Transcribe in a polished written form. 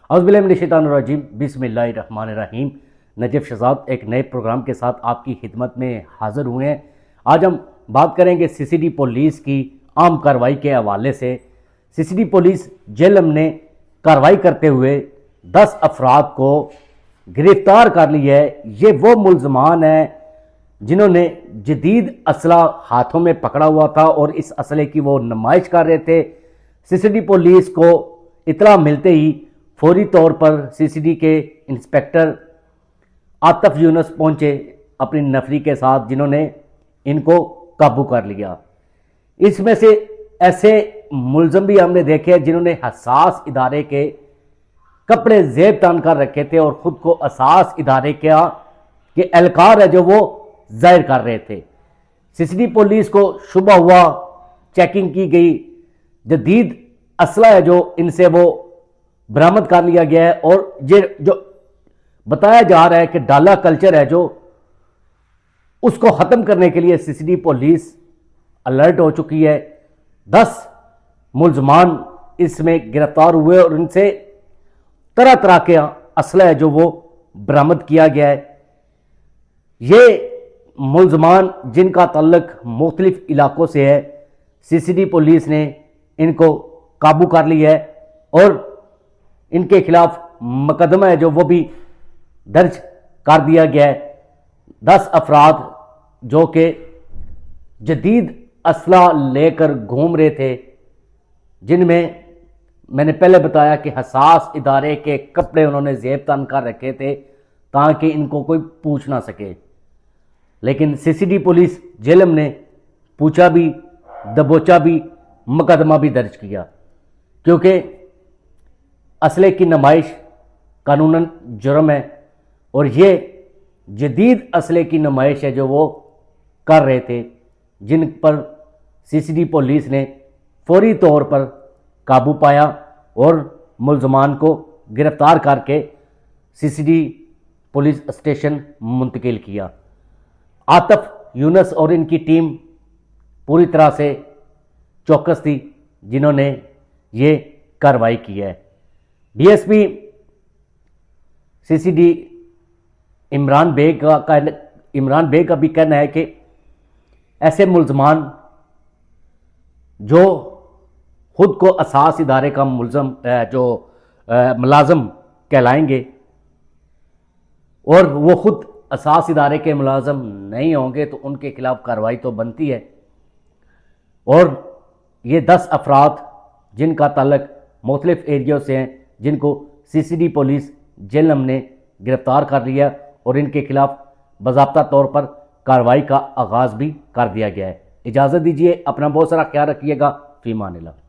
اعوذ باللہ من الشیطان الرجیم، بسم اللہ الرحمن الرحیم۔ نجف شہزاد ایک نئے پروگرام کے ساتھ آپ کی خدمت میں حاضر ہوئے ہیں۔ آج ہم بات کریں گے سی سی ڈی پولیس کی عام کارروائی کے حوالے سے۔ سی سی ڈی پولیس جیلم نے کارروائی کرتے ہوئے 10 افراد کو گرفتار کر لی ہے۔ یہ وہ ملزمان ہیں جنہوں نے جدید اسلحہ ہاتھوں میں پکڑا ہوا تھا اور اس اسلحے کی وہ نمائش کر رہے تھے۔ سی سی ڈی پولیس کو اطلاع ملتے ہی فوری طور پر سی سی ڈی کے انسپیکٹر عاطف یونس پہنچے اپنی نفری کے ساتھ، جنہوں نے ان کو قابو کر لیا۔ اس میں سے ایسے ملزم بھی ہم نے دیکھے ہیں جنہوں نے حساس ادارے کے کپڑے زیب تان کر رکھے تھے اور خود کو حساس ادارے کے اہلکار ہے جو وہ ظاہر کر رہے تھے۔ سی سی ڈی پولیس کو شبہ ہوا، چیکنگ کی گئی، جدید اسلحہ ہے جو ان سے وہ برآمد کر لیا گیا ہے، اور یہ جو بتایا جا رہا ہے کہ ڈالا کلچر ہے جو اس کو ختم کرنے کے لیے سی سی ڈی پولیس الرٹ ہو چکی ہے۔ 10 ملزمان اس میں گرفتار ہوئے اور ان سے طرح طرح کے اسلحہ ہے جو وہ برآمد کیا گیا ہے۔ یہ ملزمان جن کا تعلق مختلف علاقوں سے ہے، سی سی ڈی پولیس نے ان کو قابو کر لیا ہے اور ان کے خلاف مقدمہ ہے جو وہ بھی درج کر دیا گیا ہے۔ 10 افراد جو کہ جدید اسلحہ لے کر گھوم رہے تھے، جن میں نے پہلے بتایا کہ حساس ادارے کے کپڑے انہوں نے زیب تن کر رکھے تھے تاکہ ان کو کوئی پوچھ نہ سکے، لیکن سی سی ڈی پولیس جیلم نے پوچھا بھی، دبوچا بھی، مقدمہ بھی درج کیا، کیونکہ اسلحے کی نمائش قانوناً جرم ہے اور یہ جدید اسلحے کی نمائش ہے جو وہ کر رہے تھے، جن پر سی سی ڈی پولیس نے فوری طور پر قابو پایا اور ملزمان کو گرفتار کر کے سی سی ڈی پولیس اسٹیشن منتقل کیا۔ عاطف یونس اور ان کی ٹیم پوری طرح سے چوکس تھی جنہوں نے یہ کارروائی کی ہے۔ ڈی ایس پی سی سی ڈی عمران بیگ کا بھی کہنا ہے کہ ایسے ملزمان جو خود کو اساس ادارے کا ملازم کہلائیں گے اور وہ خود اساس ادارے کے ملازم نہیں ہوں گے تو ان کے خلاف کارروائی تو بنتی ہے، اور یہ 10 افراد جن کا تعلق مختلف ایریوں سے ہیں، جن کو سی سی ڈی پولیس جیلم نے گرفتار کر لیا اور ان کے خلاف باضابطہ طور پر کارروائی کا آغاز بھی کر دیا گیا ہے۔ اجازت دیجیے، اپنا بہت سارا خیال رکھیے گا۔ فی امان اللہ۔